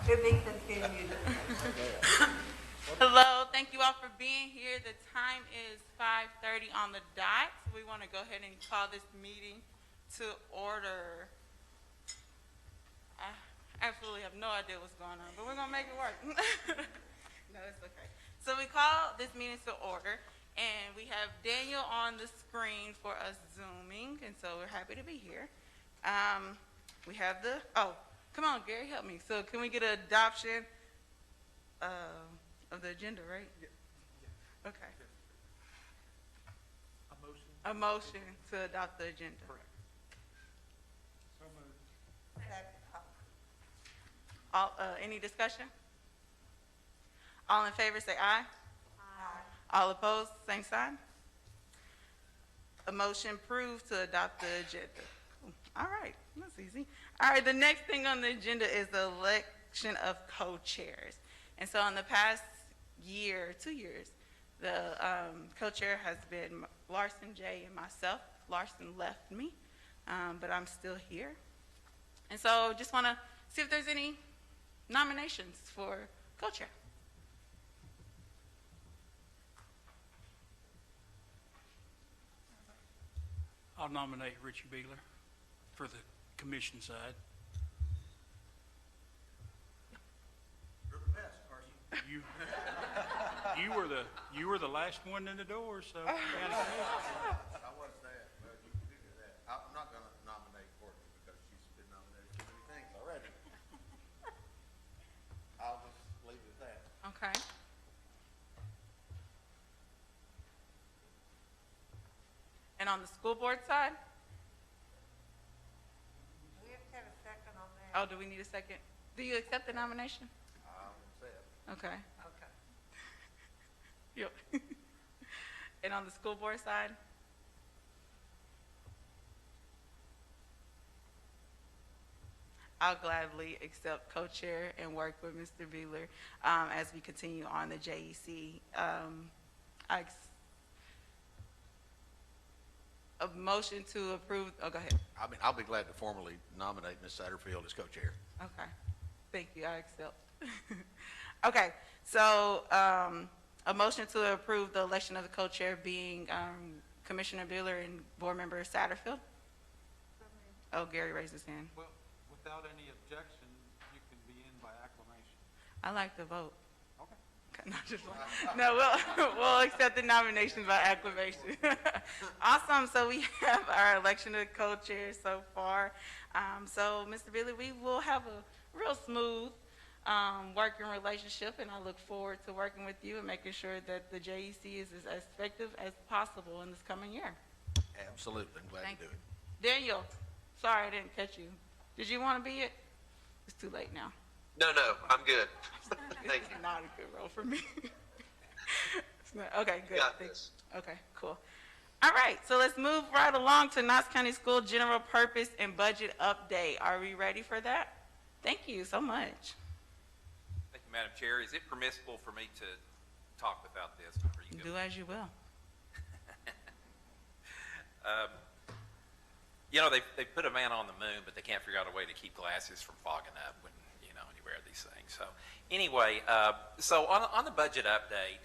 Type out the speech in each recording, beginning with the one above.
It makes us feel music. Hello, thank you all for being here. The time is 5:30 on the dot. We want to go ahead and call this meeting to order. I absolutely have no idea what's going on, but we're going to make it work. No, it's okay. So we call this meeting to order, and we have Daniel on the screen for us Zooming, and so we're happy to be here. We have come on, Gary, help me. So can we get an adoption of the agenda, right? Yeah. Okay. A motion to adopt the agenda. Correct. So moved. All, any discussion? All in favor say aye. Aye. All opposed, same sign. A motion approved to adopt the agenda. Cool. All right, that's easy. All right, the next thing on the agenda is the election of co-chairs. And so in the past year, 2 years, the co-chair has been Larson, Jay, and myself. Larson left me, but I'm still here. And so just want to see if there's any nominations for co-chair. I'll nominate Richie Beeler for the commission side. You're the best, Carson. You were the last one in the door, so. I was that, but you can do that. I'm not going to nominate Courtney because she's been nominated for many things already. I'll just leave it at that. Okay. And on the school board side? We have to have a second on that. Oh, do we need a second? Do you accept the nomination? I'll accept. Okay. Okay. Yep. And on the school board side? I'll gladly accept co-chair and work with Mr. Beeler as we continue on the JEC. A motion to approve. Oh, go ahead. I mean, I'll be glad to formally nominate Ms. Satterfield as co-chair. Okay. Thank you. I accept. Okay. So a motion to approve the election of the co-chair being Commissioner Beeler and board member Satterfield. Oh, Gary raised his hand. Well, without any objection, you can be in by acclamation. I like to vote. Okay. Not just one. No, we'll accept the nomination by acclamation. Awesome. So we have our election of co-chairs so far. So, Mr. Billy, we will have a real smooth working relationship, and I look forward to working with you and making sure that the JEC is as effective as possible in this coming year. Absolutely. I'm glad Thank to do you. it. Daniel, sorry I didn't catch you. Did you want to be it? It's too late now. No, I'm good. Thank you. It's not a good role for me. Okay, good. Got this. Okay, cool. All right, so let's move right along to Knox County School General Purpose and Budget Update. Are we ready for that? Thank you so much. Thank you, Madam Chair. Is it permissible for me to talk without this? Are you good? Do as you will. You know, they put a man on the moon, but they can't figure out a way to keep glasses from fogging up when, you know, you wear these things. So anyway, so on the budget update,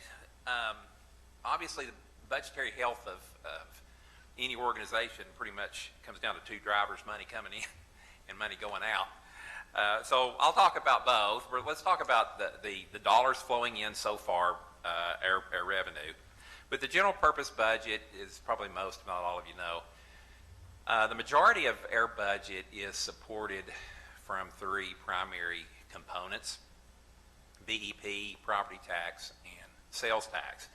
obviously the budgetary health of any organization pretty much comes down to two drivers, money coming in and money going out. So I'll talk about both. Let's talk about the dollars flowing in so far, our revenue. But the general purpose budget is probably most, if not all of you know. The majority of our budget is supported from three primary components: BEP, property tax, and sales tax.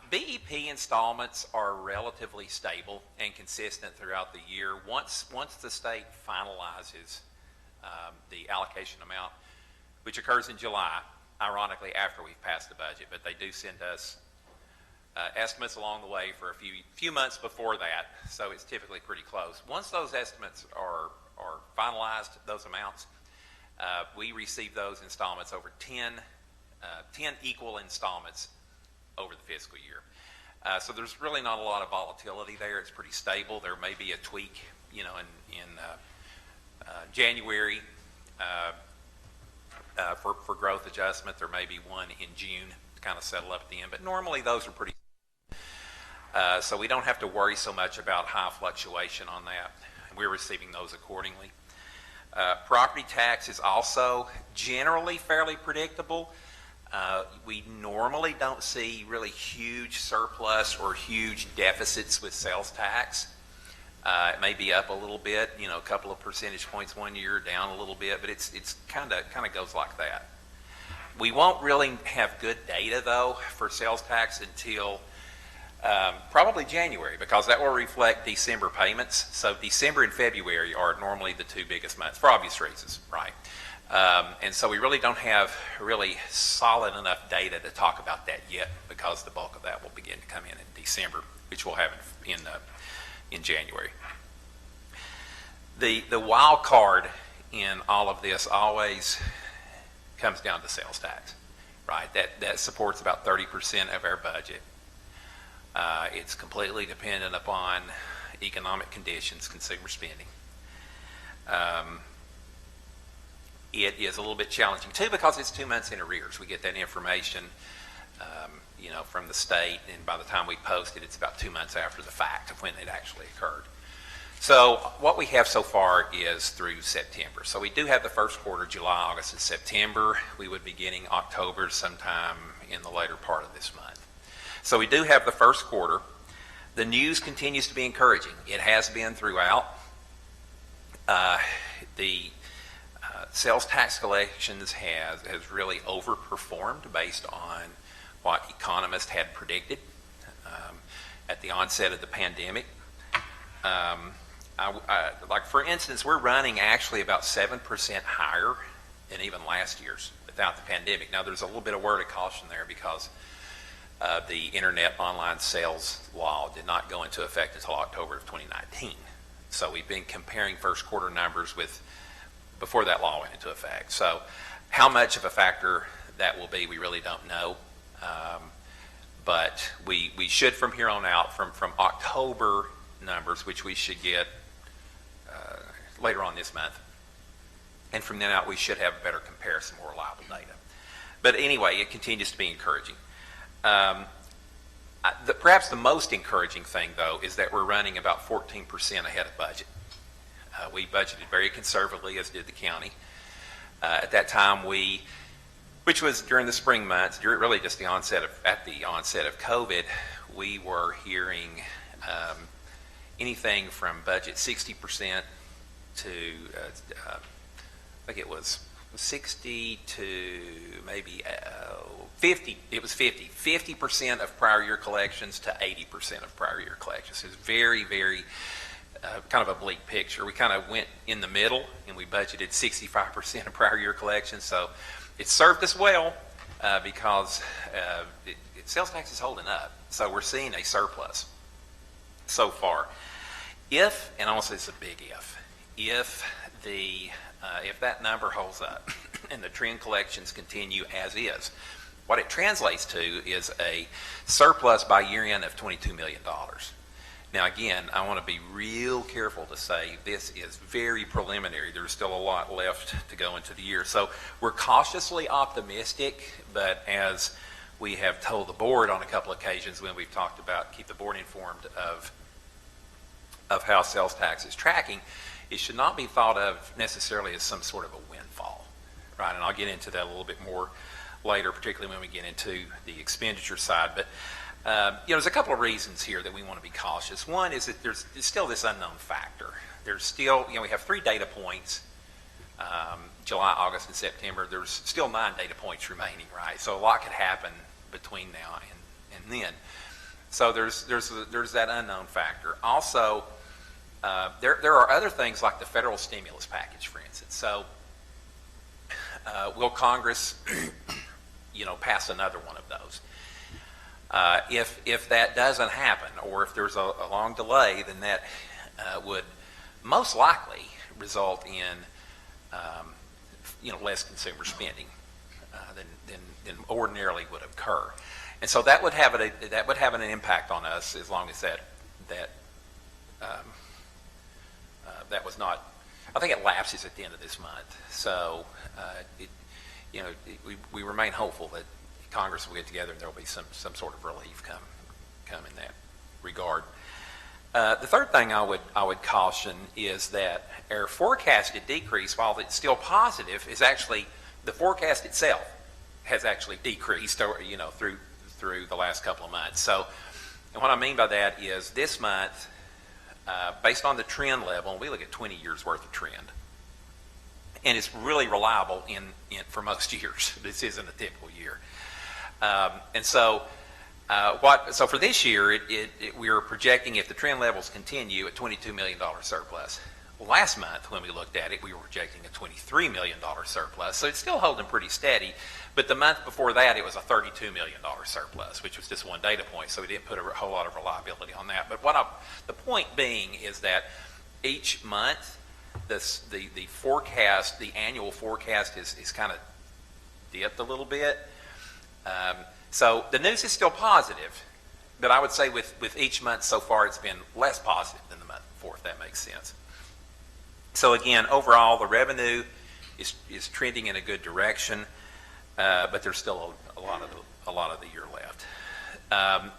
BEP installments are relatively stable and consistent throughout the year. Once the state finalizes the allocation amount, which occurs in July, ironically after we've passed the budget, but they do send us estimates along the way for a few months before that, so it's typically pretty close. Once those estimates are finalized, those amounts, we receive those installments over 10 equal installments over the fiscal year. So there's really not a lot of volatility there. It's pretty stable. There may be a tweak, you know, in January for growth adjustment. There may be one in June to kind of settle up at the end, but normally those are pretty. So we don't have to worry so much about high fluctuation on that. We're receiving those accordingly. Property tax is also generally fairly predictable. We normally don't see really huge surplus or huge deficits with sales tax. It may be up a little bit, a couple of percentage points one year, down a little bit, but it's kind of goes like that. We won't really have good data though for sales tax until probably January, because that will reflect December payments. So December and February are normally the two biggest months for obvious reasons, right? And so we really don't have really solid enough data to talk about that yet, because the bulk of that will begin to come in December, which we'll have in January. The wild card in all of this always comes down to sales tax, right? That supports about 30% of our budget. It's completely dependent upon economic conditions, consumer spending. It is a little bit challenging too, because it's 2 months in arrears. We get that information, from the state, and by the time we post it, it's about 2 months after the fact of when it actually occurred. So what we have so far is through September. So we do have the first quarter, July, August, and September. We would be getting October sometime in the later part of this month. So we do have the first quarter. The news continues to be encouraging. It has been throughout. The sales tax collections has really overperformed based on what economists had predicted at the onset of the pandemic. Like for instance, we're running actually about 7% higher than even last year's without the pandemic. Now there's a little bit of word of caution there, because the internet online sales law did not go into effect until October of 2019. So we've been comparing first quarter numbers with before that law went into effect. So how much of a factor that will be, we really don't know. But we should from here on out, from October numbers, which we should get later on this month, and from then out we should have a better comparison, more reliable data. But anyway, it continues to be encouraging. Perhaps the most encouraging thing, though, is that we're running about 14% ahead of budget. We budgeted very conservatively, as did the county. At that time, which was during the spring months, really just at the onset of COVID, we were hearing anything from budget 60% to, I think it was 60 to maybe 50. It was 50% of prior year collections to 80% of prior year collections. It was very, very kind of a bleak picture. We kind of went in the middle, and we budgeted 65% of prior year collections. So it served us well because sales tax is holding up. So we're seeing a surplus so far. If, and I want to say it's a big if that number holds up and the trend collections continue as is, what it translates to is a surplus by year end of $22 million. Now again, I want to be real careful to say this is very preliminary. There's still a lot left to go into the year. So we're cautiously optimistic, but as we have told the board on a couple of occasions when we've talked about, keep the board informed of how sales tax is tracking, it should not be thought of necessarily as some sort of a windfall, right? And I'll get into that a little bit more later, particularly when we get into the expenditure side. But there's a couple of reasons here that we want to be cautious. One is that there's still this unknown factor. There's still, we have 3 data points, July, August, and September. There's still 9 data points remaining, right? So a lot could happen between now and then. So there's that unknown factor. Also, there are other things like the federal stimulus package, for instance. So will Congress, pass another one of those? If that doesn't happen, or if there's a long delay, then that would most likely result in less consumer spending than ordinarily would occur, and so that would have an impact on us as long as that was not I think it lapses at the end of this month. So, we remain hopeful that Congress will get together and there will be some sort of relief come in that regard. The third thing I would caution is that our forecasted decrease, while it's still positive, is actually the forecast itself has actually decreased, through the last couple of months. So, and what I mean by that is this month, based on the trend level, we look at 20 years worth of trend, and it's really reliable for most years. This isn't a typical year, and so. So for this year, we are projecting, if the trend levels continue, a $22 million surplus. Well, last month, when we looked at it, we were projecting a $23 million surplus. So it's still holding pretty steady. But the month before that, it was a $32 million surplus, which was just one data point. So we didn't put a whole lot of reliability on that. But the point being is that each month, the forecast, the annual forecast is kind of dipped a little bit. So the news is still positive, but I would say with each month so far, it's been less positive than the month before, if that makes sense. So again, overall, the revenue is trending in a good direction, but there's still a lot of the year left.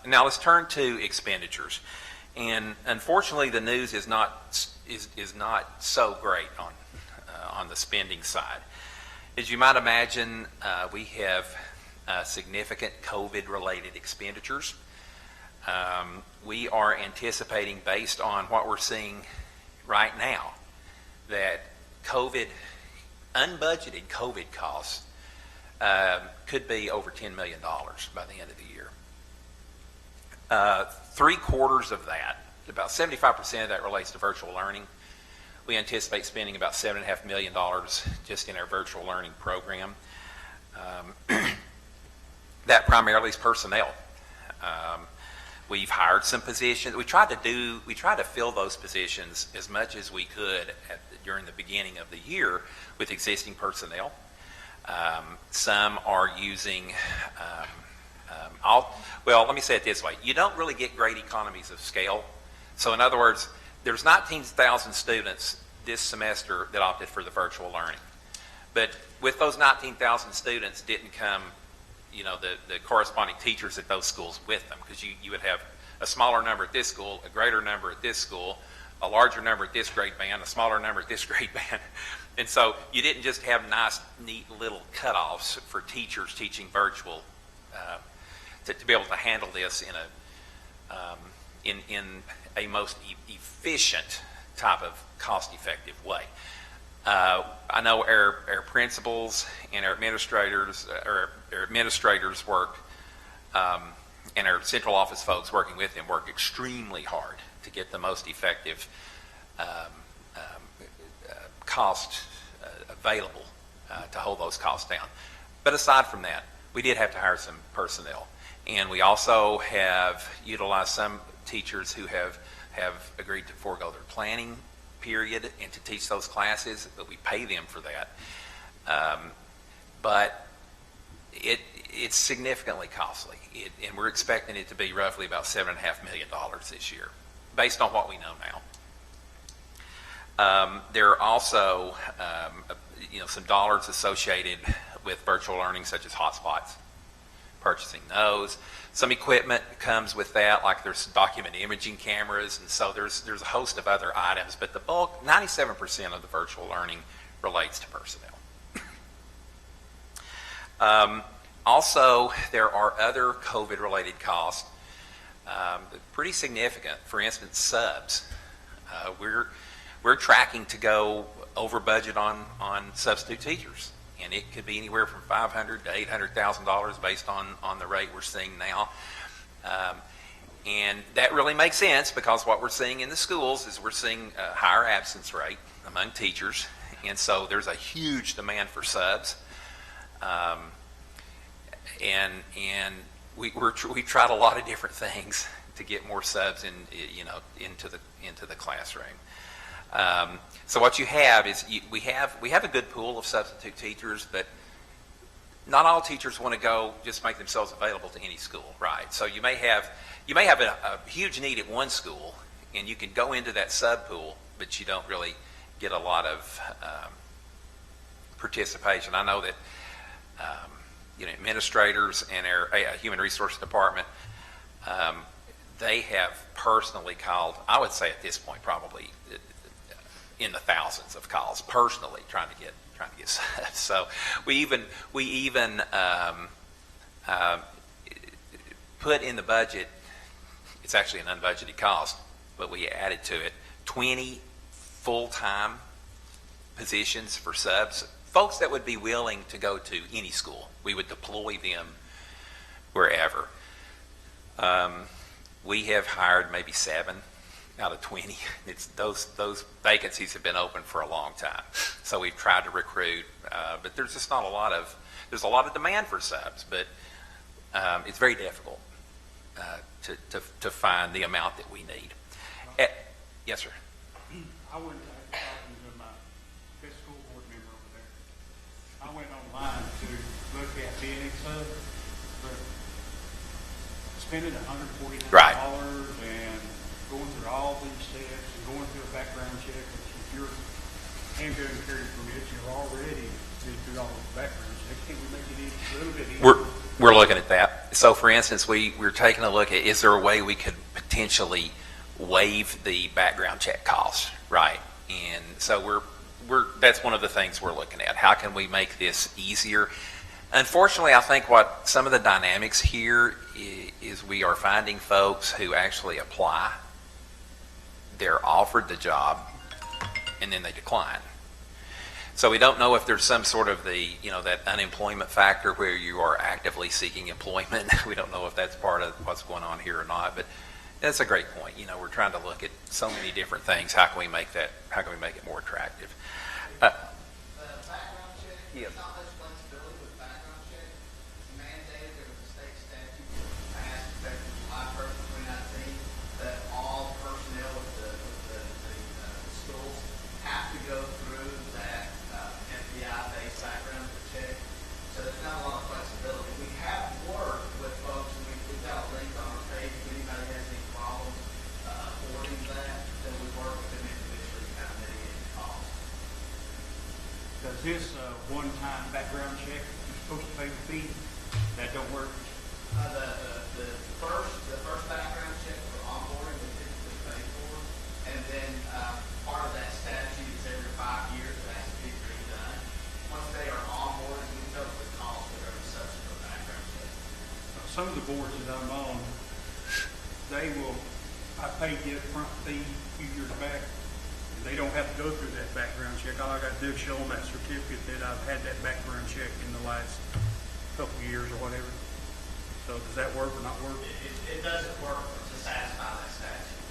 Now let's turn to expenditures, and unfortunately, the news is not so great on the spending side. As you might imagine, we have significant COVID-related expenditures. We are anticipating, based on what we're seeing right now, that unbudgeted COVID costs could be over $10 million by the end of the year. 3/4 of that, about 75% of that, relates to virtual learning. We anticipate spending about $7.5 million just in our virtual learning program. That primarily is personnel. We've hired some positions. We tried to fill those positions as much as we could during the beginning of the year with existing personnel. Some are using, let me say it this way. You don't really get great economies of scale. So in other words, there's 19,000 students this semester that opted for the virtual learning. But with those 19,000 students didn't come the corresponding teachers at those schools with them, because you would have a smaller number at this school, a greater number at this school, a larger number at this grade band, a smaller number at this grade band. And so you didn't just have nice, neat little cutoffs for teachers teaching virtual to be able to handle this in a most efficient type of cost-effective way. I know our principals and our administrators work, and our central office folks working with them work extremely hard to get the most effective cost available to hold those costs down. But aside from that, we did have to hire some personnel, and we also have utilized some teachers who have agreed to forego their planning period and to teach those classes, but we pay them for that. But it's significantly costly, and we're expecting it to be roughly about $7.5 million this year, based on what we know now. There are also some dollars associated with virtual learning, such as hotspots, purchasing those. Some equipment comes with that, like there's document imaging cameras, and so there's a host of other items, but the bulk, 97% of the virtual learning, relates to personnel. Also, there are other COVID-related costs, pretty significant. For instance, subs. We're tracking to go over budget on substitute teachers, and it could be anywhere from $500,000 to $800,000 based on the rate we're seeing now. And that really makes sense, because what we're seeing in the schools is we're seeing a higher absence rate among teachers, and so there's a huge demand for subs. And we've tried a lot of different things to get more subs into the classroom. So what you have is we have a good pool of substitute teachers, but not all teachers want to go just make themselves available to any school, right? So you may have a huge need at one school, and you can go into that sub pool, but you don't really get a lot of participation. I know that administrators and our human resource department, they have personally called, I would say at this point probably in the thousands of calls personally trying to get subs. So we even put in the budget, it's actually an unbudgeted cost, but we added to it 20 full-time positions for subs, folks that would be willing to go to any school. We would deploy them wherever. We have hired maybe 7 out of 20. Those vacancies have been open for a long time. So we've tried to recruit, but there's just not a lot of, there's a lot of demand for subs, but it's very difficult to find the amount that we need. Yes, sir. I went talking to my best school board member over there. I went online to look at being a sub, but spending $149 Right. and going through all these steps and going through a background check, which if you're handgun carry permits, you're already been through all those background checks. Can't we make it a little bit easier? We're looking at that. So, for instance, we're taking a look at, is there a way we could potentially waive the background check costs, right? And so that's one of the things we're looking at. How can we make this easier? Unfortunately, I think what some of the dynamics here is we are finding folks who actually apply, they're offered the job, and then they decline. So we don't know if there's some sort of that unemployment factor where you are actively seeking employment. We don't know if that's part of what's going on here or not, but that's a great point. We're trying to look at so many different things. How can we make it more attractive? Background check, Yeah. there's not much flexibility with background check. It's mandated, there was a state statute passed effective July 1st, 2019, that all personnel with the schools have to go through that FBI-based background check. So there's not a lot of flexibility. We have worked with folks, and we've got a link on our page. If anybody has any problems affording that, then we work with them individually to kind of mitigate the cost. Does this one-time background check, you're supposed to pay the fee? That don't work? The first background check for onboarding we typically pay for, and then part of that statute is every 5 years it has to be redone. Once they are onboarded, we cover the cost of every subsequent background check. Some of the boards that I'm on, I paid the upfront fee a few years back, and they don't have to go through that background check. All I got to do is show them that certificate that I've had that background check in the last couple of years or whatever. So does that work or not work? It doesn't work to satisfy that statute.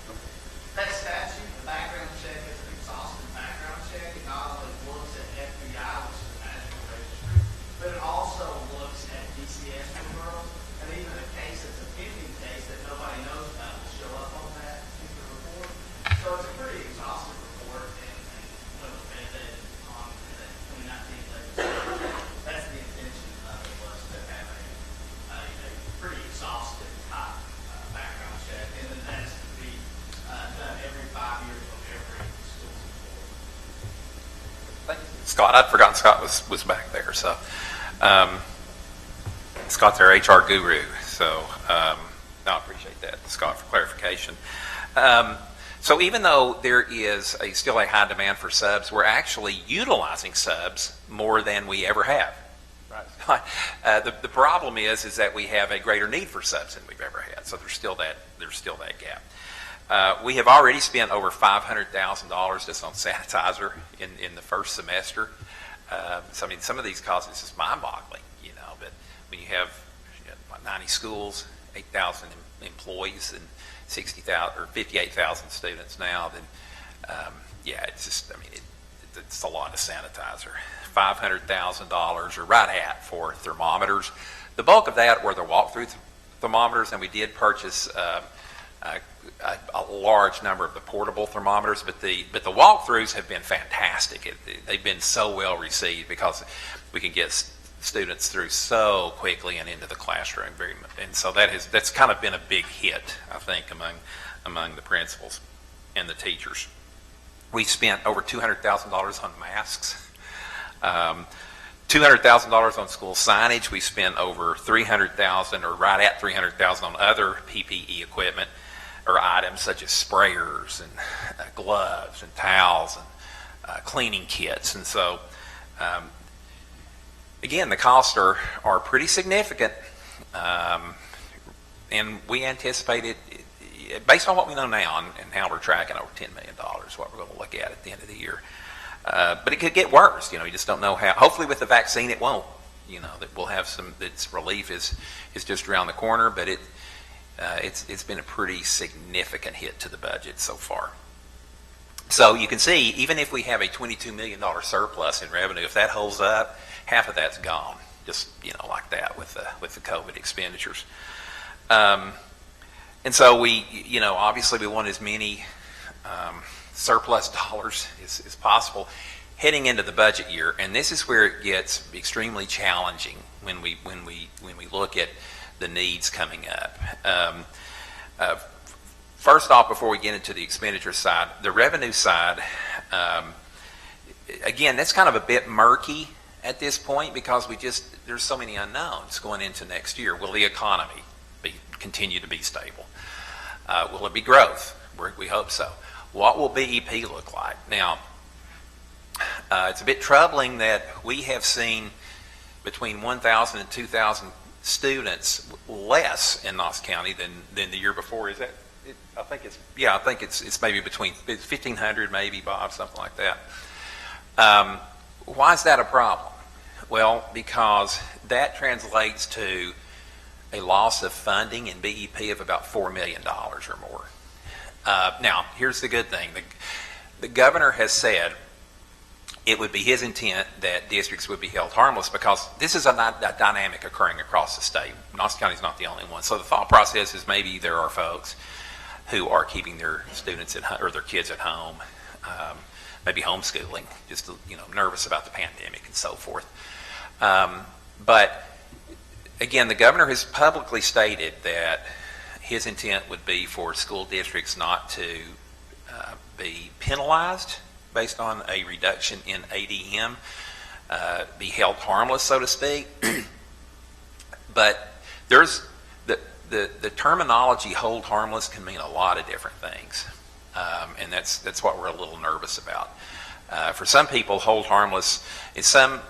That statute, the background check, is an exhaustive background check. It not only looks at FBI, which is the National Registry, but it also looks at DCS referrals, and even a case that's a pending case that nobody knows about will show up on that particular report. So it's a pretty exhaustive report, and when we vetted on the 2019 legislation, that's the intention of it, was to have a pretty exhaustive type background check, and then that's to be done every 5 years on every school's employee. Scott, I'd forgotten Scott was back there. So Scott's our HR guru. So I appreciate that, Scott, for clarification. So even though there is still a high demand for subs, we're actually utilizing subs more than we ever have. Right. The problem is that we have a greater need for subs than we've ever had. So there's still that gap. We have already spent over $500,000 just on sanitizer in the first semester. So I mean, some of these costs, it's just mind-boggling, But when you have 90 schools, 8,000 employees, and 60,000 or 58,000 students now, then it's just, it's a lot of sanitizer. $500,000 or right at for thermometers. The bulk of that were the walkthrough thermometers, and we did purchase a large number of the portable thermometers, but the walkthroughs have been fantastic. They've been so well received because we can get students through so quickly and into the classroom and so that's kind of been a big hit, I think, among the principals and the teachers. We spent over $200,000 on masks, $200,000 on school signage. We spent over $300,000, or right at $300,000, on other PPE equipment or items such as sprayers and gloves and towels and cleaning kits. And so, again, the costs are pretty significant, and we anticipate it, based on what we know now and how we're tracking, over $10 million, what we're going to look at the end of the year. But it could get worse. You just don't know how. Hopefully with the vaccine it won't. That we'll have its relief is just around the corner, but it's been a pretty significant hit to the budget so far. So you can see, even if we have a $22 million surplus in revenue, if that holds up, half of that's gone, just like that with the COVID expenditures. And so we, obviously we want as many surplus dollars as possible heading into the budget year, and this is where it gets extremely challenging when we look at the needs coming up. First off, before we get into the expenditure side, the revenue side, again, that's kind of a bit murky at this point because there's so many unknowns going into next year. Will the economy continue to be stable? Will it be growth? We hope so. What will BEP look like? Now, it's a bit troubling that we have seen between 1,000 and 2,000 students less in Knox County than the year before. Is that? I think it's maybe between 1,500, maybe, Bob, something like that. Why is that a problem? Well, because that translates to a loss of funding in BEP of about $4 million or more. Now, here's the good thing. The governor has said it would be his intent that districts would be held harmless because this is a dynamic occurring across the state. Knox County is not the only one. So the thought process is maybe there are folks who are keeping their students or their kids at home, maybe homeschooling, just nervous about the pandemic and so forth. But again, the governor has publicly stated that his intent would be for school districts not to be penalized based on a reduction in ADM, be held harmless, so to speak. But there's the terminology "hold harmless" can mean a lot of different things, and that's what we're a little nervous about. For some people, hold harmless is some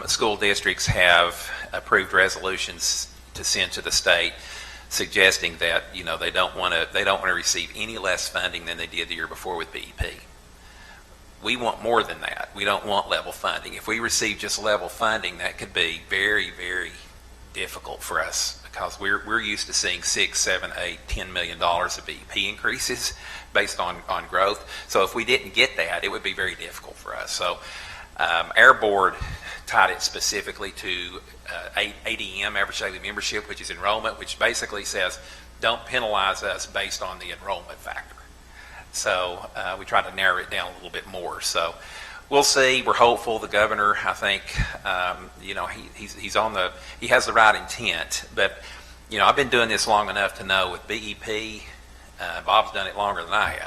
school districts have approved resolutions to send to the state suggesting that they don't want to receive any less funding than they did the year before with BEP. We want more than that. We don't want level funding. If we receive just level funding, that could be very, very difficult for us because we're used to seeing $6, $7, $8, $10 million of BEP increases based on growth. So if we didn't get that, it would be very difficult for us. So our board tied it specifically to ADM, average daily membership, which is enrollment, which basically says don't penalize us based on the enrollment factor. So we try to narrow it down a little bit more. So we'll see. We're hopeful. The governor, I think, he has the right intent. But I've been doing this long enough to know with BEP, Bob's done it longer than I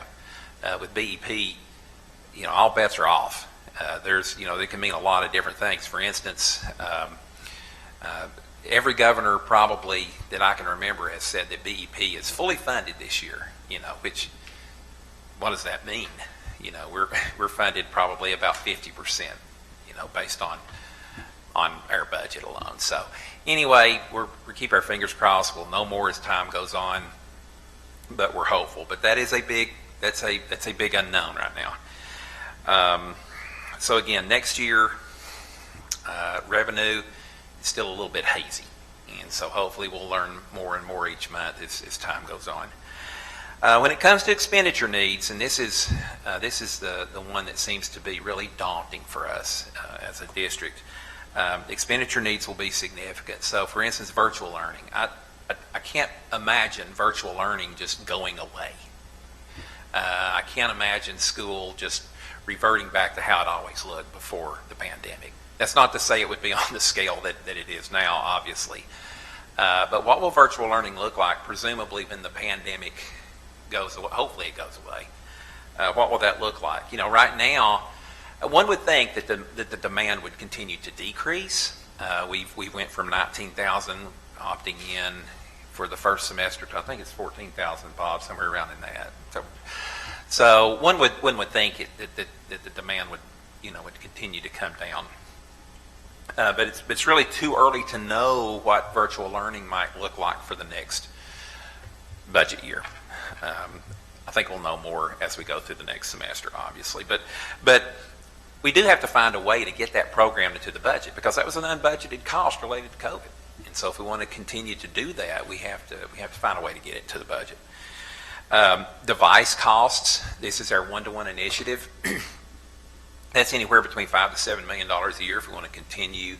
have. With BEP, all bets are off. They can mean a lot of different things. For instance, every governor probably that I can remember has said that BEP is fully funded this year. Which what does that mean? We're funded probably about 50%. Based on our budget alone. So anyway, we keep our fingers crossed. We'll know more as time goes on, but we're hopeful. But that is that's a big unknown right now. So again, next year, revenue is still a little bit hazy. And so hopefully we'll learn more and more each month as time goes on. When it comes to expenditure needs, and this is the one that seems to be really daunting for us as a district, expenditure needs will be significant. So for instance, virtual learning. I can't imagine virtual learning just going away. I can't imagine school just reverting back to how it always looked before the pandemic. That's not to say it would be on the scale that it is now, obviously. But what will virtual learning look like, presumably when the pandemic goes away? Hopefully it goes away. what will that look like? You know, right now, one would think that the demand would continue to decrease. We went from 19,000 opting in for the first semester to, I think it's 14,000, Bob, somewhere around in that. So one would think that the demand would, you know, would continue to come down. But it's really too early to know what virtual learning might look like for the next budget year. I think we'll know more as we go through the next semester, obviously. But we do have to find a way to get that program into the budget, because that was an unbudgeted cost related to COVID. And so if we want to continue to do that, we have to find a way to get it to the budget. Device costs. This is our one-to-one initiative. That's anywhere between $5 to $7 million a year if we want to continue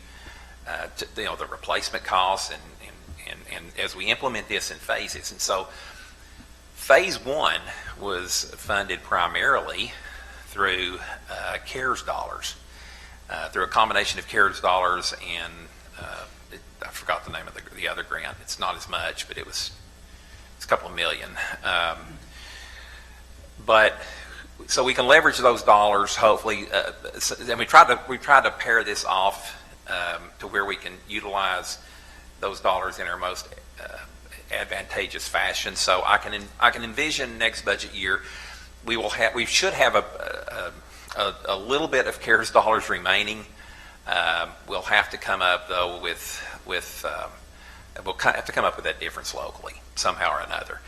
the replacement costs and as we implement this in phases. And so phase one was funded primarily through CARES dollars, through a combination of CARES dollars and I forgot the name of the other grant. It's not as much, but it's a couple of million. But so we can leverage those dollars, hopefully. And we tried to pair this off to where we can utilize those dollars in our most advantageous fashion. So I can envision next budget year we should have a little bit of CARES dollars remaining. We'll have to come up though with we'll have to come up with that difference locally somehow or another.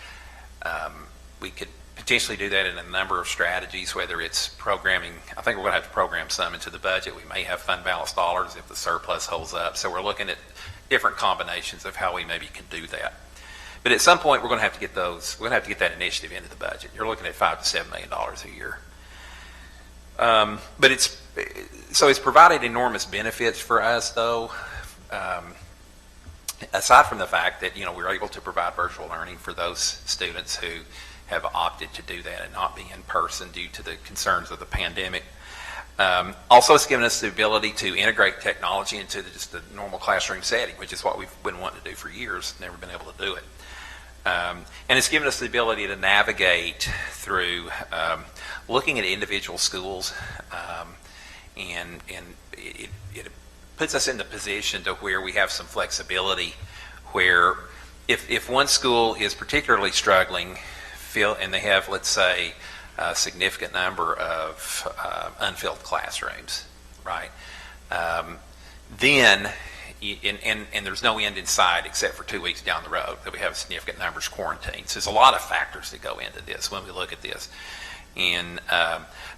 We could potentially do that in a number of strategies, whether it's programming. I think we're going to have to program some into the budget. We may have fund balance dollars if the surplus holds up. So we're looking at different combinations of how we maybe can do that. But at some point, we're going to have to get those. We're going to have to get that initiative into the budget. You're looking at $5 to $7 million a year. But it's provided enormous benefits for us, though. Aside from the fact that we're able to provide virtual learning for those students who have opted to do that and not be in person due to the concerns of the pandemic. Also, it's given us the ability to integrate technology into just the normal classroom setting, which is what we've been wanting to do for years, never been able to do it. And it's given us the ability to navigate through looking at individual schools, and it puts us in the position to where we have some flexibility, where if one school is particularly struggling, and they have, let's say, a significant number of unfilled classrooms, right? Then, and there's no end in sight except for 2 weeks down the road that we have significant numbers quarantined. So there's a lot of factors that go into this when we look at this. And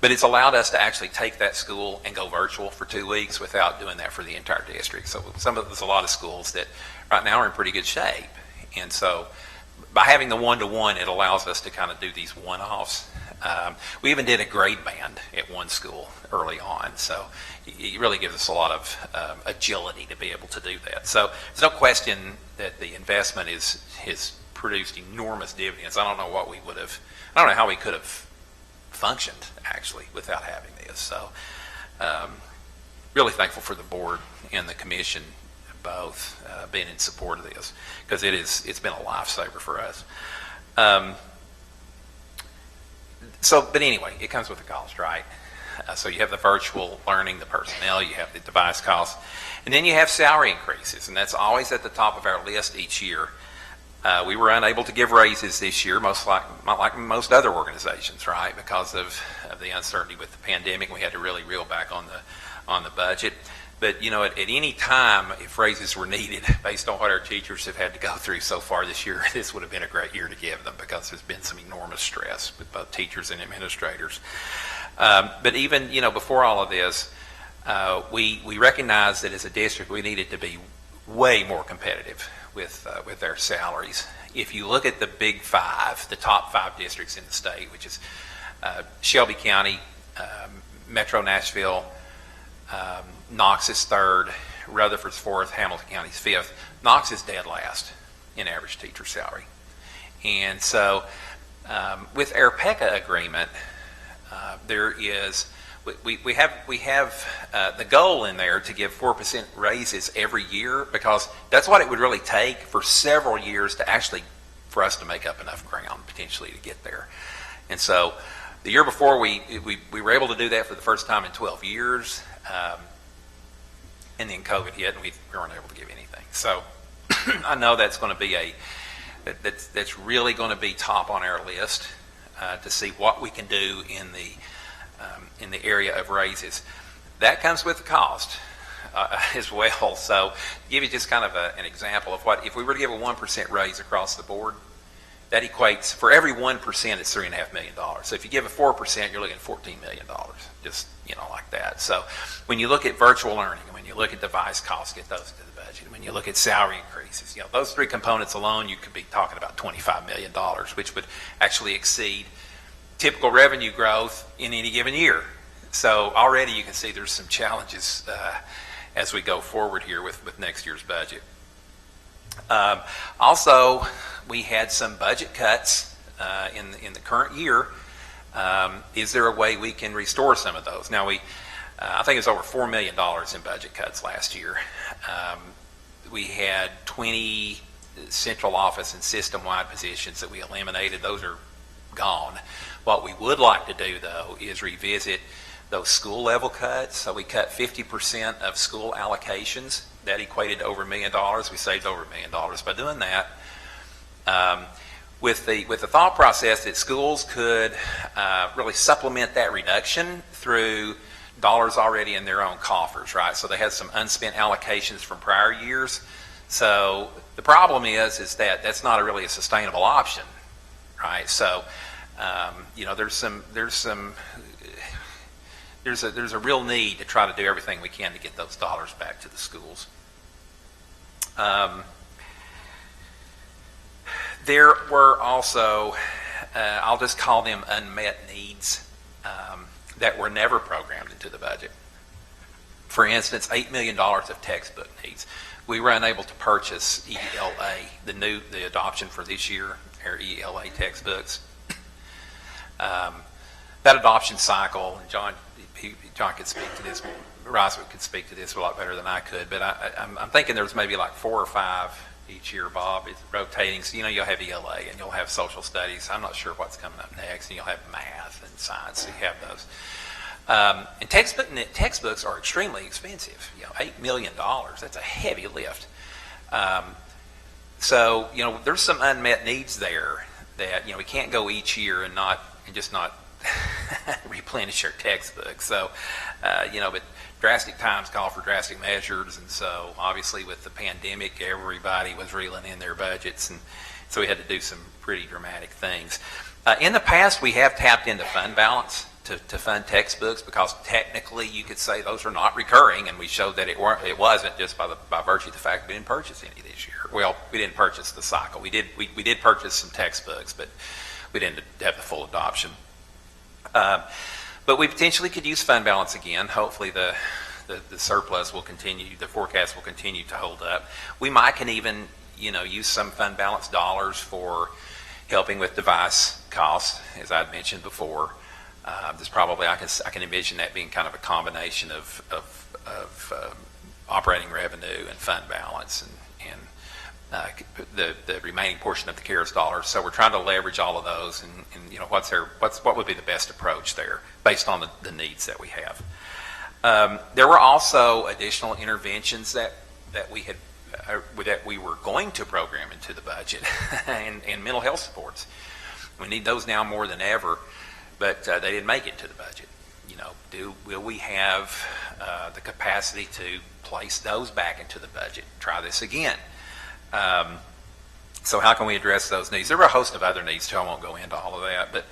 but it's allowed us to actually take that school and go virtual for 2 weeks without doing that for the entire district. So there's a lot of schools that right now are in pretty good shape. And so by having the one-to-one, it allows us to kind of do these one-offs. We even did a grade band at one school early on, so it really gives us a lot of agility to be able to do that. So there's no question that the investment has produced enormous dividends. I don't know how we could have functioned actually without having this. So really thankful for the board and the commission both being in support of this, because it's been a lifesaver for us. But anyway, it comes with a cost, right? So you have the virtual learning, the personnel, you have the device costs, and then you have salary increases, and that's always at the top of our list each year. We were unable to give raises this year, like most other organizations, right? Because of the uncertainty with the pandemic, we had to really reel back on the budget. But at any time, if raises were needed, based on what our teachers have had to go through so far this year, this would have been a great year to give them, because there's been some enormous stress with both teachers and administrators. But even before all of this, we recognized that as a district we needed to be way more competitive with our salaries. If you look at the big five, the top 5 districts in the state, which is Shelby County, Metro Nashville, Knox is 3rd, Rutherford's 4th, Hamilton County's 5th. Knox is dead last in average teacher salary. And so with our PECA agreement, we have the goal in there to give 4% raises every year, because that's what it would really take for several years for us to make up enough ground potentially to get there. And so The year before, we were able to do that for the first time in 12 years, and then COVID hit, and we weren't able to give anything. So I know that's going to be that's really going to be top on our list to see what we can do in the area of raises. That comes with the cost as well. So to give you just kind of an example of what, if we were to give a 1% raise across the board, that equates, for every 1%, it's $3.5 million. So if you give a 4%, you're looking at $14 million, just, like that. So when you look at virtual learning, when you look at device costs, get those into the budget. When you look at salary increases, those three components alone, you could be talking about $25 million, which would actually exceed typical revenue growth in any given year. So already you can see there's some challenges as we go forward here with next year's budget. Also, we had some budget cuts in the current year. Is there a way we can restore some of those? Now, I think it's over $4 million in budget cuts last year. We had 20 central office and system-wide positions that we eliminated. Those are gone. What we would like to do, though, is revisit those school level cuts. So we cut 50% of school allocations. That equated to over $1 million. We saved over $1 million by doing that. With the thought process that schools could really supplement that reduction through dollars already in their own coffers, right? So they had some unspent allocations from prior years. So the problem is that that's not really a sustainable option, right? So there's a real need to try to do everything we can to get those dollars back to the schools. There were also, I'll just call them unmet needs that were never programmed into the budget. For instance, $8 million of textbook needs. We were unable to purchase ELA, the adoption for this year, or ELA textbooks. That adoption cycle, and John could speak to this, Roswell could speak to this a lot better than I could, but I'm thinking there's maybe like 4 or 5 each year, Bob. It's rotating. So, you'll have ELA and you'll have social studies. I'm not sure what's coming up next. And you'll have math and science. So you have those. And textbooks are extremely expensive. $8 million. That's a heavy lift. So, there's some unmet needs there that, we can't go each year and just not replenish our textbooks. So, but drastic times call for drastic measures, and so obviously with the pandemic, everybody was reeling in their budgets, and so we had to do some pretty dramatic things. In the past, we have tapped into fund balance to fund textbooks because technically you could say those are not recurring, and we showed that it wasn't just by virtue of the fact we didn't purchase any this year. Well, we didn't purchase the cycle. We did purchase some textbooks, but we didn't have the full adoption. But we potentially could use fund balance again. Hopefully the surplus will continue, the forecast will continue to hold up. We can even, use some fund balance dollars for helping with device costs, as I'd mentioned before. There's probably, I can envision that being kind of a combination of operating revenue and fund balance and the remaining portion of the CARES dollars. So we're trying to leverage all of those, and what would be the best approach there based on the needs that we have. There were also additional interventions that we were going to program into the budget, and mental health supports. We need those now more than ever, but they didn't make it to the budget. Will we have the capacity to place those back into the budget? Try this again. So how can we address those needs? There were a host of other needs too. I won't go into all of that, but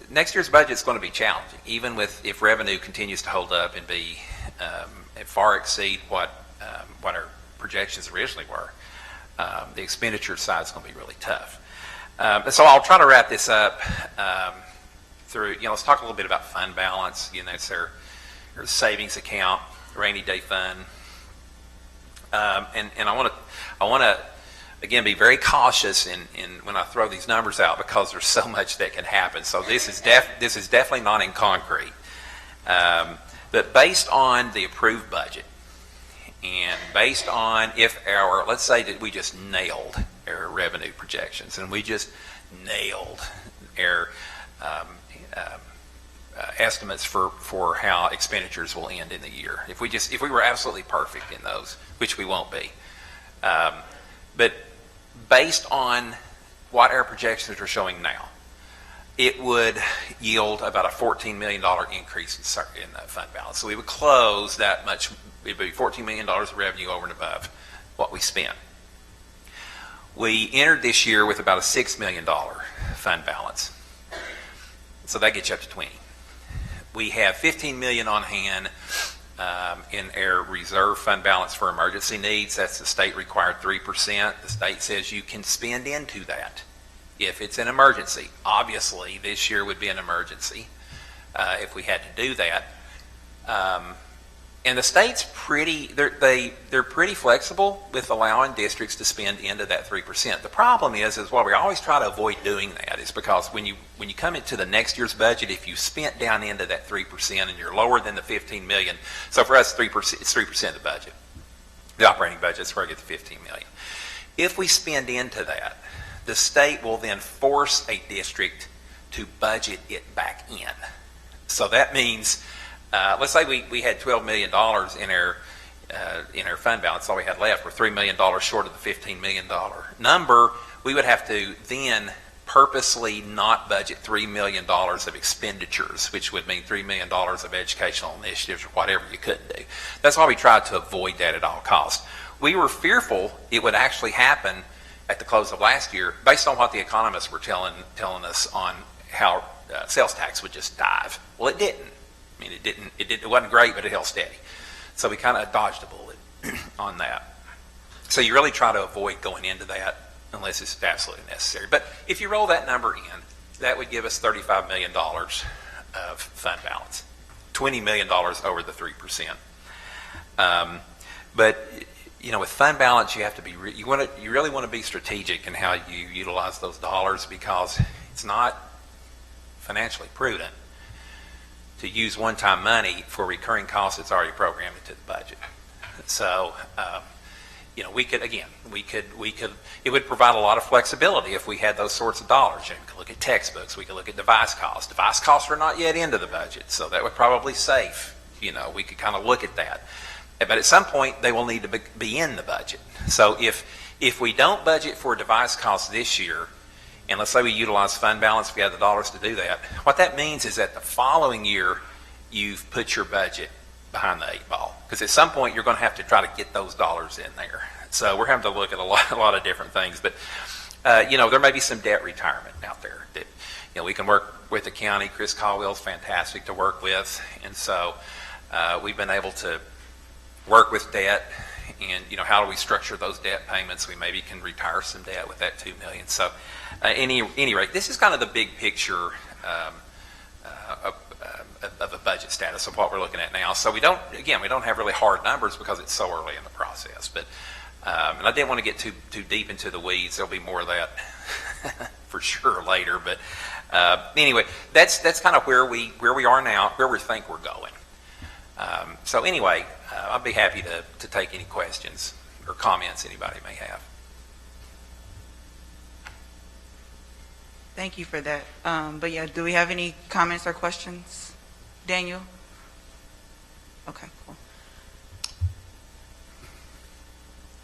next year's budget is going to be challenging, even if revenue continues to hold up and be far exceed what our projections originally were. The expenditure side is going to be really tough. So I'll try to wrap this up through. Let's talk a little bit about fund balance. It's our savings account, rainy day fund. And I want to again be very cautious in when I throw these numbers out, because there's so much that can happen. So this is definitely not in concrete, but based on the approved budget, and based on let's say that we just nailed our revenue projections, and we just nailed our estimates for how expenditures will end in the year. If we were absolutely perfect in those, which we won't be. But based on what our projections are showing now, it would yield about a $14 million increase in the fund balance. So we would close that much, it would be $14 million of revenue over and above what we spent. We entered this year with about a $6 million fund balance. So that gets you up to 20. We have $15 million on hand in our reserve fund balance for emergency needs. That's the state required 3%. The state says you can spend into that if it's an emergency. Obviously, this year would be an emergency if we had to do that. And the state's they're pretty flexible with allowing districts to spend into that 3%. The problem is why we always try to avoid doing that is because when you come into the next year's budget, if you spent down into that 3% and you're lower than the 15 million, so for us 3%, it's 3% of the budget, the operating budget is where I get the 15 million. If we spend into that, the state will then force a district to budget it back in. So that means, let's say we had $12 million in our fund balance. All we had left were $3 million short of the $15 million number. We would have to then purposely not budget $3 million of expenditures, which would mean $3 million of educational initiatives or whatever you couldn't do. That's why we tried to avoid that at all costs. We were fearful it would actually happen at the close of last year, based on what the economists were telling us on how sales tax would just dive. Well, it didn't. I mean, it wasn't great, but it held steady. So we kind of dodged a bullet on that. So you really try to avoid going into that unless it's absolutely necessary. But if you roll that number in, that would give us $35 million of fund balance, $20 million over the 3%. But you know, with fund balance, you have to be you really want to be strategic in how you utilize those dollars, because it's not financially prudent to use one-time money for recurring costs that's already programmed into the budget. So, you know, it would provide a lot of flexibility if we had those sorts of dollars. You know, we could look at textbooks, we could look at device costs. Device costs are not yet into the budget, so that would probably save. You know, we could kind of look at that. But at some point, they will need to be in the budget. So if we don't budget for device costs this year, and let's say we utilize fund balance, if we have the dollars to do that, what that means is that the following year, you've put your budget behind the 8 ball. Because at some point, you're going to have to try to get those dollars in there. So we're having to look at a lot of different things. But, you know, there may be some debt retirement out there that, you know, we can work with the county. Chris Caldwell's fantastic to work with. And so we've been able to work with debt, and you know, how do we structure those debt payments? We maybe can retire some debt with that $2 million. So, any rate, this is kind of the big picture of a budget status of what we're looking at now. So we don't have really hard numbers because it's so early in the process. But and I didn't want to get too deep into the weeds. There'll be more of that for sure later. But anyway, that's kind of where we are now, where we think we're going. So anyway, I'll be happy to take any questions or comments anybody may have. Thank you for that. But yeah, do we have any comments or questions? Daniel? Okay, cool.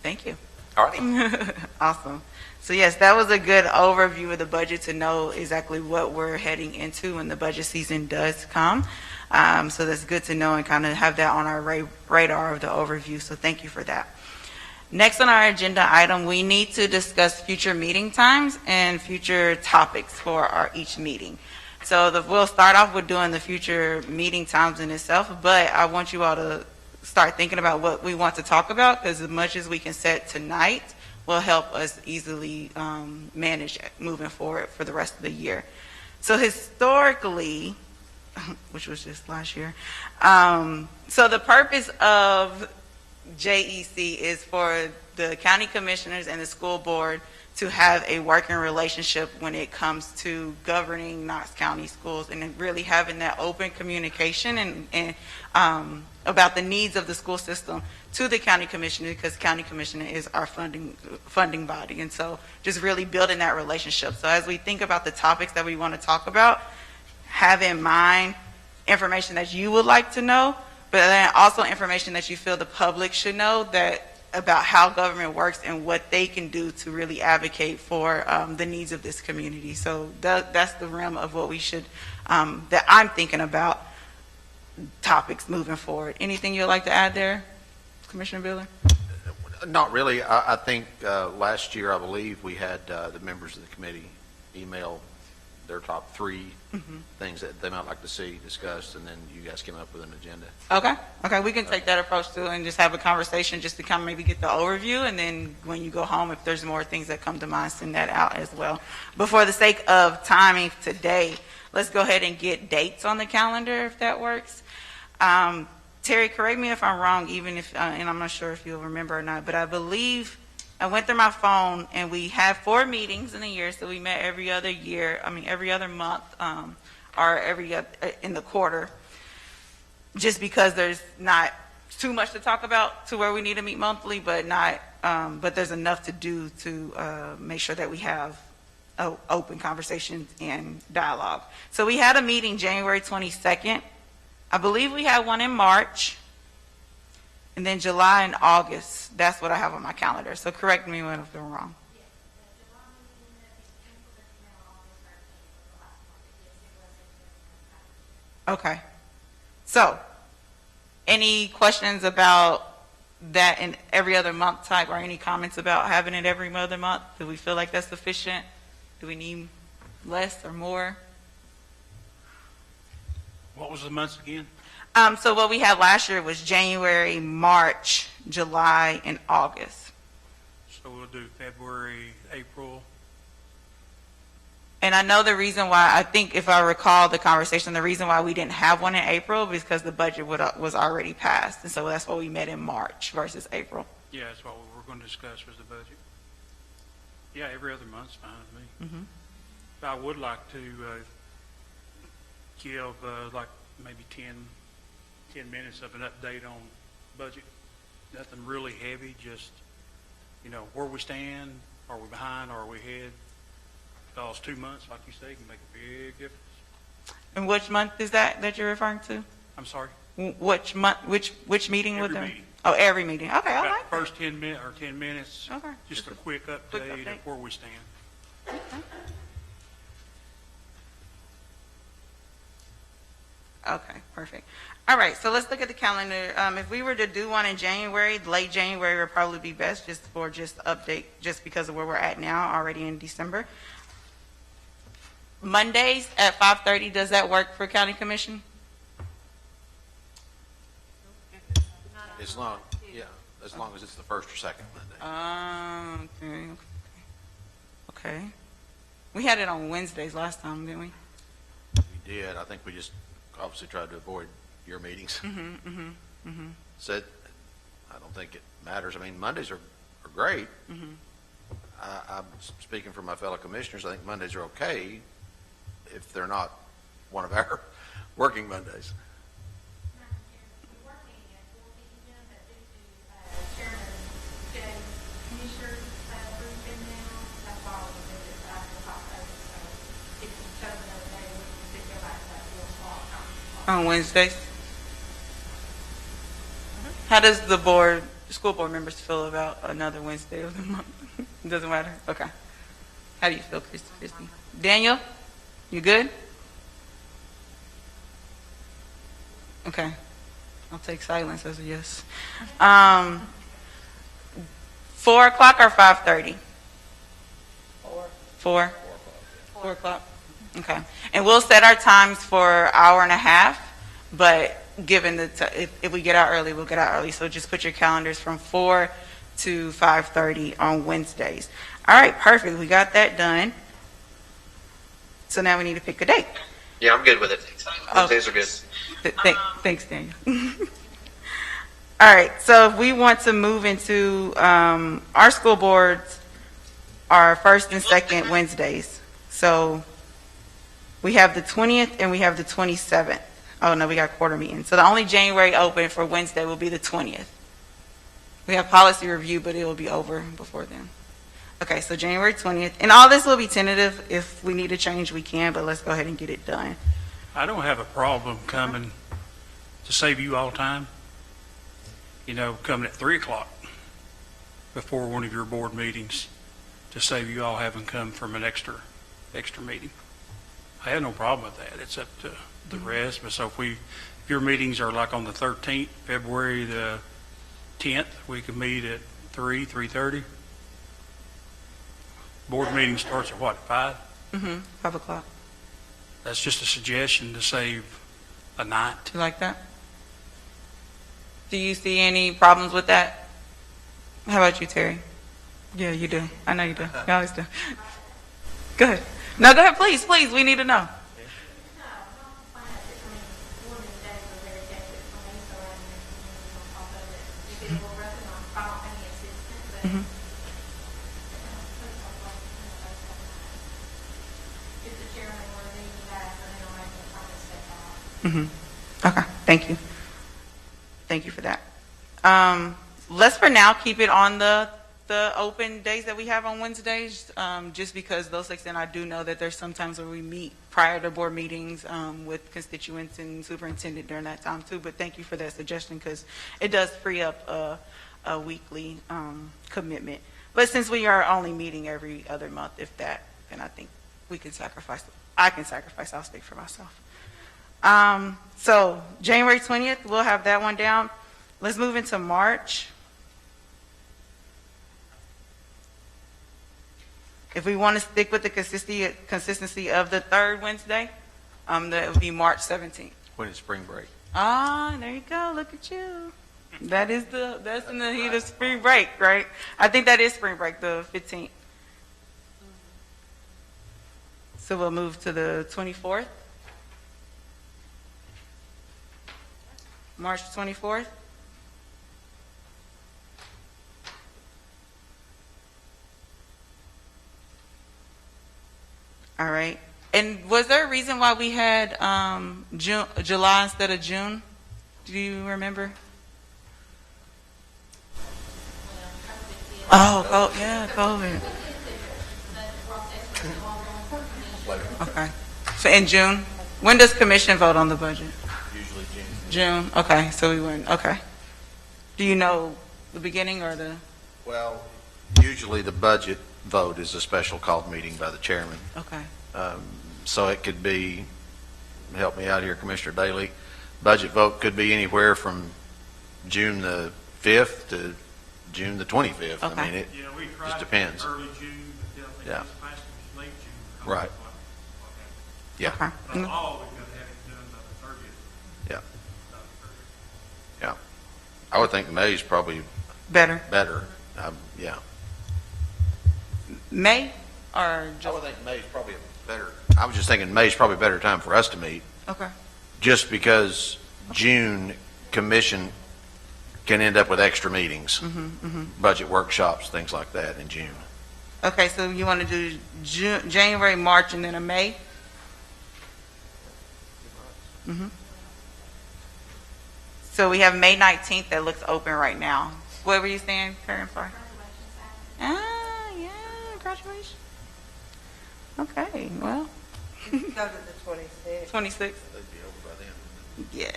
Thank you. All right. Awesome. So yes, that was a good overview of the budget to know exactly what we're heading into when the budget season does come. So that's good to know and kind of have that on our radar of the overview. So thank you for that. Next on our agenda item, we need to discuss future meeting times and future topics for each meeting. So we'll start off with doing the future meeting times in itself, but I want you all to start thinking about what we want to talk about, because as much as we can set tonight will help us easily manage it moving forward for the rest of the year. So historically, which was just last year. So the purpose of JEC is for the county commissioners and the school board to have a working relationship when it comes to governing Knox County schools, and really having that open communication and about the needs of the school system to the county commissioner, because county commissioner is our funding body. And so just really building that relationship. So as we think about the topics that we want to talk about, have in mind information that you would like to know, but then also information that you feel the public should know about how government works and what they can do to really advocate for the needs of this community. So that's the realm of what we should, that I'm thinking about topics moving forward. Anything you'd like to add there, Commissioner Biller? Not really. I think last year, I believe, we had the members of the committee email their top 3 things that they might like to see discussed, and then you guys came up with an agenda. Okay, we can take that approach too and just have a conversation just to kind of maybe get the overview, and then when you go home, if there's more things that come to mind, send that out as well. But for the sake of timing today, let's go ahead and get dates on the calendar if that works. Terry, correct me if I'm wrong, even if, and I'm not sure if you'll remember or not, but I believe I went through my phone and we have 4 meetings in a year, so we met every other month, or in the quarter, just because there's not too much to talk about to where we need to meet monthly, but there's enough to do to make sure that we have open conversations and dialogue. So we had a meeting January 22nd. I believe we had one in March, and then July and August. That's what I have on my calendar. So correct me if I'm wrong. Okay. So, any questions about that in every other month type, or any comments about having it every other month? Do we feel like that's sufficient? Do we need less or more? What was the months again? So what we had last year was January, March, July, and August. So we'll do February, April. And I know the reason why, I think if I recall the conversation, the reason why we didn't have one in April was because the budget was already passed. And so that's why we met in March versus April. Yeah, that's what we were going to discuss was the budget. Yeah, every other month's fine with me. I would like to give like maybe 10 minutes of an update on budget. Nothing really heavy, just, where we stand, are we behind, are we ahead? Because 2 months, like you say, can make a big difference. And which month is that you're referring to? I'm sorry? Which month, which meeting was Every that? meeting. Oh, every meeting. Okay, I About like the first 10 minutes, Okay. just a quick update of where we stand. Okay, perfect. All right, so let's look at the calendar. If we were to do one in January, late January would probably be best, just update, just because of where we're at now, already in December. Mondays at 5:30, does that work for County Commission? As long as it's the first or second Monday. Okay. We had it on Wednesdays last time, didn't we? We did. I think we just obviously tried to avoid your meetings. So I don't think it matters. I mean, Mondays are great. I'm speaking for my fellow commissioners. I think Mondays are okay if they're not one of our working Mondays. On Wednesdays? How does the school board members feel about another Wednesday of the month? It doesn't matter? Okay. How do you feel, Christy? Daniel, you good? Okay. I'll take silence as a yes. 4 o'clock or 5:30? 4. 4 o'clock. Okay. And we'll set our times for an hour and a half, but given if we get out early, we'll get out early. So just put your calendars from 4 to 5:30 on Wednesdays. All right, perfect. We got that done. So now we need to pick a date. Yeah, I'm good with it. Wednesdays are good. Thanks, Daniel. All right, so if we want to move into our school boards are first and second Wednesdays. So we have the 20th and we have the 27th. Oh, no, we got quarter meetings. So the only January open for Wednesday will be the 20th. We have policy review, but it will be over before then. Okay, so January 20th. And all this will be tentative. If we need to change, we can, but let's go ahead and get it done. I don't have a problem coming to save you all time. Coming at 3 o'clock before one of your board meetings to save you all having come from an extra meeting. I have no problem with that. It's up to the rest. But so if your meetings are like on the 13th, February the 10th, we can meet at 3:30. Board meeting starts at what, 5? 5 o'clock. That's just a suggestion to save a night. You like that? Do you see any problems with that? How about you, Terry? Yeah, you do. I know you do. You always do. Go ahead. No, go ahead, please. We need to know. Okay, thank you. Thank you for that. Let's for now keep it on the open days that we have on Wednesdays, just because those extent I do know that there's sometimes where we meet prior to board meetings with constituents and superintendent during that time too. But thank you for that suggestion because it does free up a weekly commitment. But since we are only meeting every other month, if that, then I think we can sacrifice. I can sacrifice. I'll speak for myself. So January 20th, we'll have that one down. Let's move into March. If we want to stick with the consistency of the third Wednesday, that would be March 17th. When is spring break? Ah, there you go. Look at you. That's in the heat of spring break, right? I think that is spring break, the 15th. So we'll move to the 24th. March 24th. All right. And was there a reason why we had July instead of June? Do you remember? Oh, yeah, COVID. Okay. So in June, when does commission vote on the budget? Usually June. June. Okay, so we went. Okay. Do you know the beginning or the? Well, usually the budget vote is a special called meeting by the chairman. Okay. So it could be, help me out here, Commissioner Daly, budget vote could be anywhere from June the 5th to June the 25th. Okay. I mean, it We tried just depends. early June, but Yeah. this past was late June. Right. Yeah. Okay. By law, we've got to have it done by the 30th. Yeah. Not the 30th. Yeah. I would think May's probably Better. better. Yeah. May or I July? would think May's probably a better, I was just thinking May's probably a better time for us to meet, Okay. just because June commission can end up with extra meetings, budget workshops, things like that in June. Okay, so you want to do January, March, and then a May? So we have May 19th that looks open right now. What were you saying, Karen? Sorry. Ah, yeah, graduation. Okay, well, Go to the 26th. 26th. They'd be over by then. Yeah.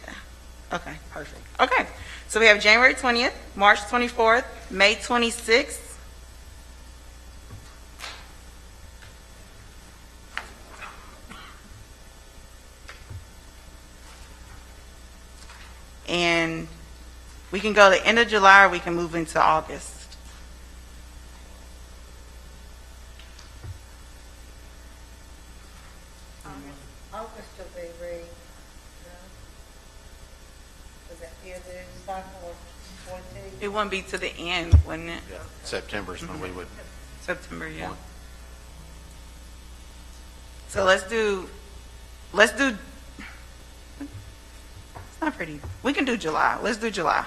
Okay, perfect. Okay, so we have January 20th, March 24th, May 26th. And we can go the end of July or we can move into August. August will be was that the other cycle of 22? It wouldn't be to the end, wouldn't it? Yeah. September's when we would, September, yeah. Want. So let's do, it's not pretty. We can do July. Let's do July.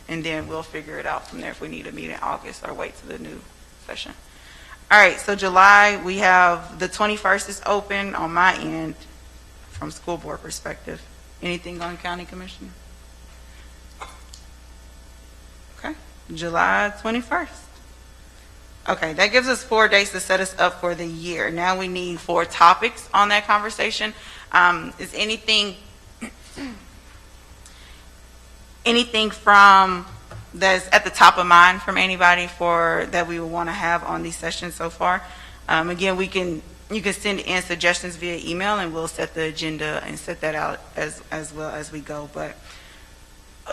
And then we'll figure it out from there if we need to meet in August or wait to the new session. All right, so July, we have the 21st is open on my end from school board perspective. Anything on county commissioner? Okay, July 21st. Okay, that gives us 4 days to set us up for the year. Now we need 4 topics on that conversation. Is anything from that's at the top of mind from anybody for that we would want to have on these sessions so far? Again, you can send in suggestions via email, and we'll set the agenda and set that out as well as we go. But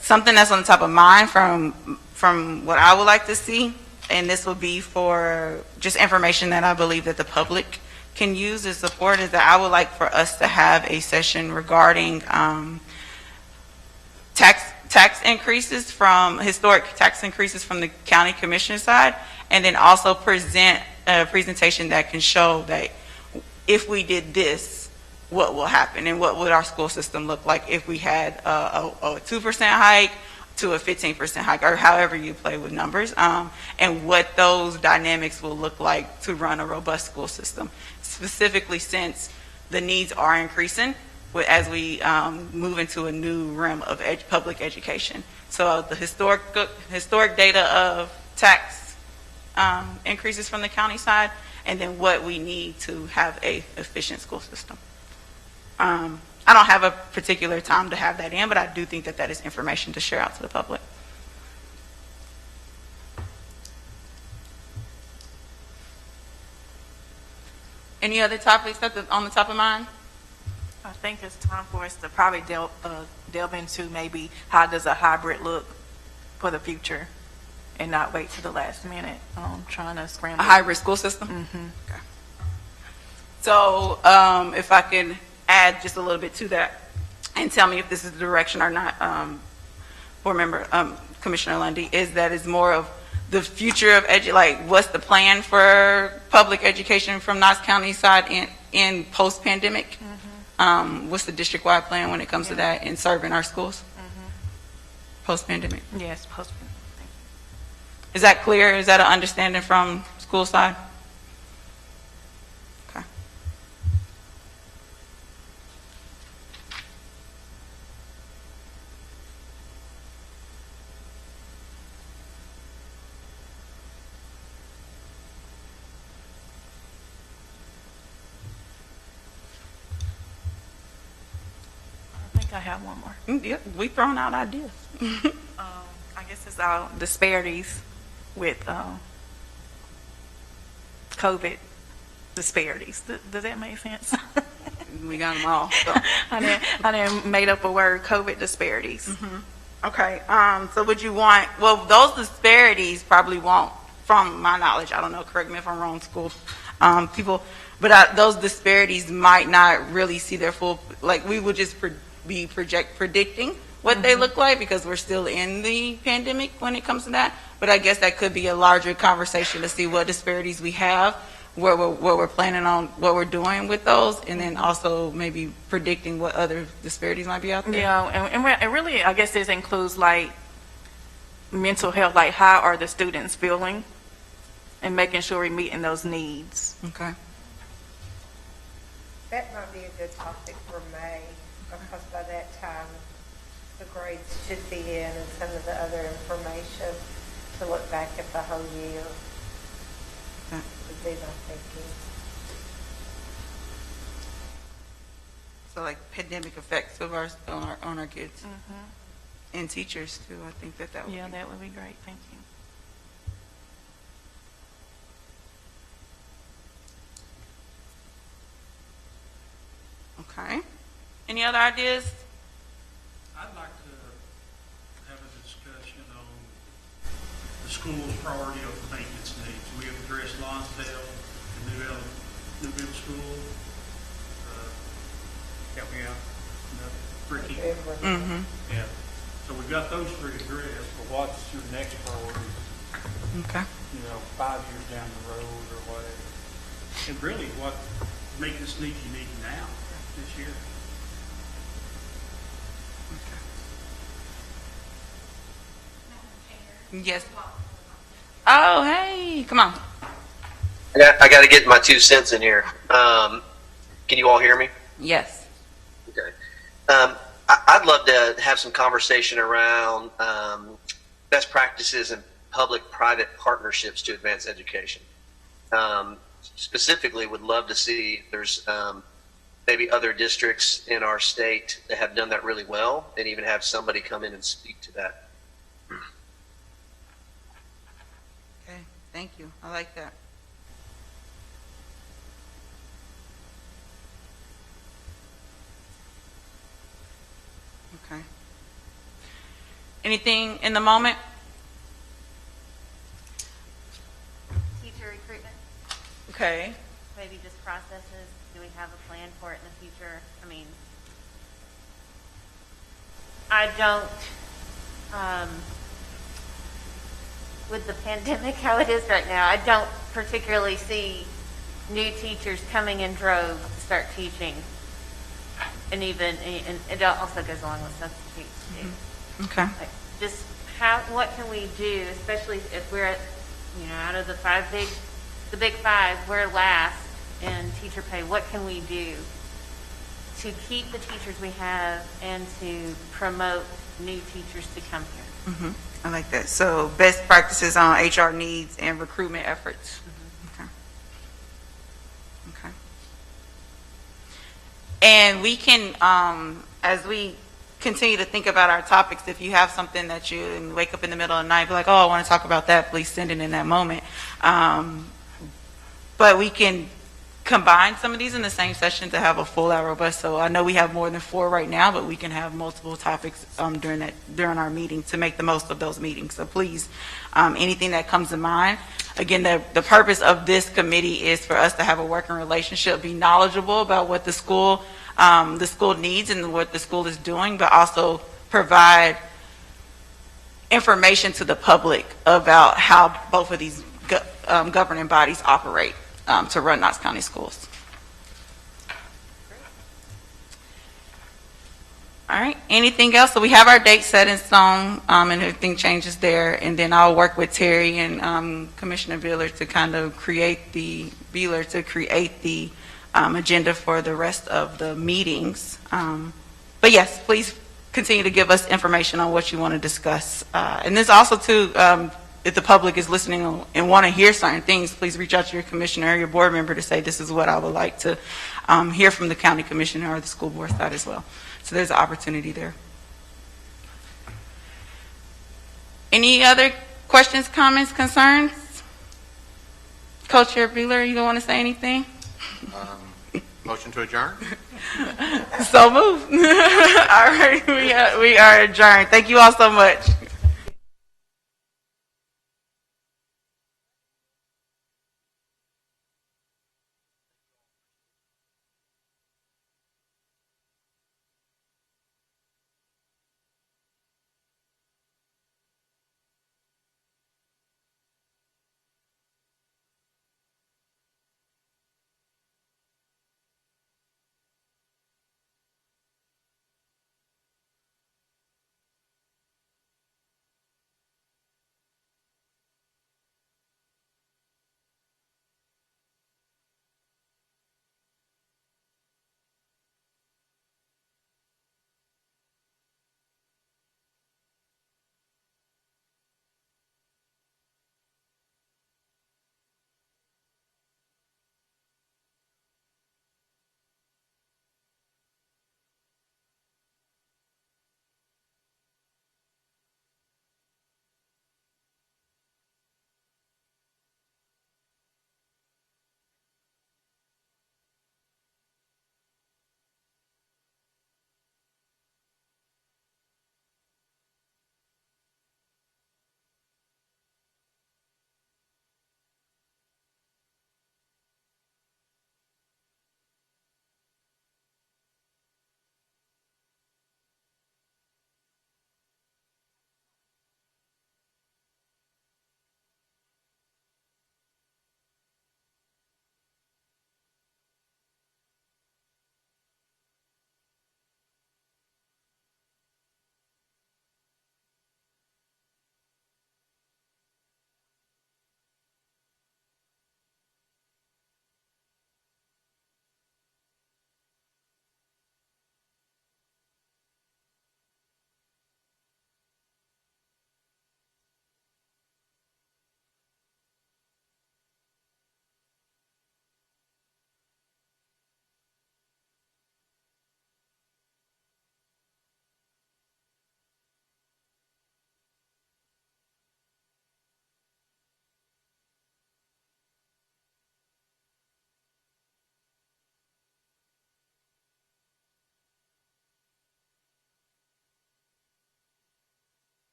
something that's on the top of mind from what I would like to see, and this will be for just information that I believe that the public can use as support, is that I would like for us to have a session regarding tax increases from historic tax increases from the county commission side, and then also present a presentation that can show that if we did this, what will happen, and what would our school system look like if we had a 2% hike to a 15% hike, or however you play with numbers, and what those dynamics will look like to run a robust school system, specifically since the needs are increasing as we move into a new realm of public education. So the historic data of tax increases from the county side, and then what we need to have a efficient school system. I don't have a particular time to have that in, but I do think that that is information to share out to the public. Any other topics on the top of mind? I think it's time for us to probably delve into maybe how does a hybrid look for the future, and not wait to the last minute trying to scramble. A hybrid school system? Mm-hmm. Okay. So if I can add just a little bit to that and tell me if this is the direction or not, board member, Commissioner Lundy, is that it's more of the future of like what's the plan for public education from Knox County side in post-pandemic? Mm-hmm. What's the district-wide plan when it comes to that in serving our schools Mm-hmm. post-pandemic? Yes, post-pandemic. Is that clear? Is that an understanding from school side? Okay. I think I have one more. Yeah, we throwing out ideas. I guess it's our disparities with COVID disparities. Does that make sense? We got them all. So. I didn't made up a word, COVID disparities. Mm-hmm. Okay. So would you want, well, those disparities probably won't, from my knowledge, I don't know, correct me if I'm wrong, school people, but those disparities might not really see their full, like we would just be predicting what they look like because we're still in the pandemic when it comes to that. But I guess that could be a larger conversation to see what disparities we have, what we're planning on, what we're doing with those, and then also maybe predicting what other disparities might be out there. Yeah, and really, I guess this includes like mental health, like how are the students feeling, and making sure we're meeting those needs. Okay. That might be a good topic for May, because by that time, the grades should be in and some of the other information to look back at the whole year. Okay. Would be my thinking. So like pandemic effects of on our kids and teachers too. I think that would Yeah, be. that would be great. Thank you. Okay. Any other ideas? I'd like to have a discussion on the school's priority of maintenance needs. We have addressed Lonsdale, the new middle school. Help me out. Ricky. Mm-hmm. Yeah. So we've got those three addressed, but what's your next priority? Okay. 5 years down the road or whatever. And really, what maintenance needs you need now, this year. Yes. Oh, hey, come on. I got to get my 2 cents in here. Can you all hear me? Yes. Okay. I'd love to have some conversation around best practices in public-private partnerships to advance education. Specifically, would love to see if there's maybe other districts in our state that have done that really well, and even have somebody come in and speak to that. Okay, thank you. I like that. Okay. Anything in the moment? Teacher recruitment, Okay. maybe just processes. Do we have a plan for it in the future? I mean, I don't, with the pandemic how it is right now, I don't particularly see new teachers coming in droves to start teaching. And it also goes along with substitutes too. Okay. Like, just what can we do, especially if we're at, out of the big five, we're last in teacher pay. What can we do to keep the teachers we have and to promote new teachers to come here? I like that. So best practices on HR needs and recruitment efforts. Okay. Okay. And we can, as we continue to think about our topics, if you have something that you wake up in the middle of the night, be like, oh, I want to talk about that, please send it in that moment. But we can combine some of these in the same session to have a full hour robust. So I know we have more than 4 right now, but we can have multiple topics during our meeting to make the most of those meetings. So please, anything that comes to mind. Again, the purpose of this committee is for us to have a working relationship, be knowledgeable about what the school needs and what the school is doing, but also provide information to the public about how both of these governing bodies operate to run Knox County schools. All right, anything else? So we have our date set in stone, and everything changes there, and then I'll work with Terry and Commissioner Beeler to kind of create the agenda for the rest of the meetings. But yes, please continue to give us information on what you want to discuss. And this also too, if the public is listening and want to hear certain things, please reach out to your commissioner or your board member to say, this is what I would like to hear from the county commissioner or the school board side as well. So there's an opportunity there. Any other questions, comments, concerns? Co-Chair Beeler, you don't want to say anything? Motion to adjourn? So moved. All right, we are adjourned. Thank you all so much.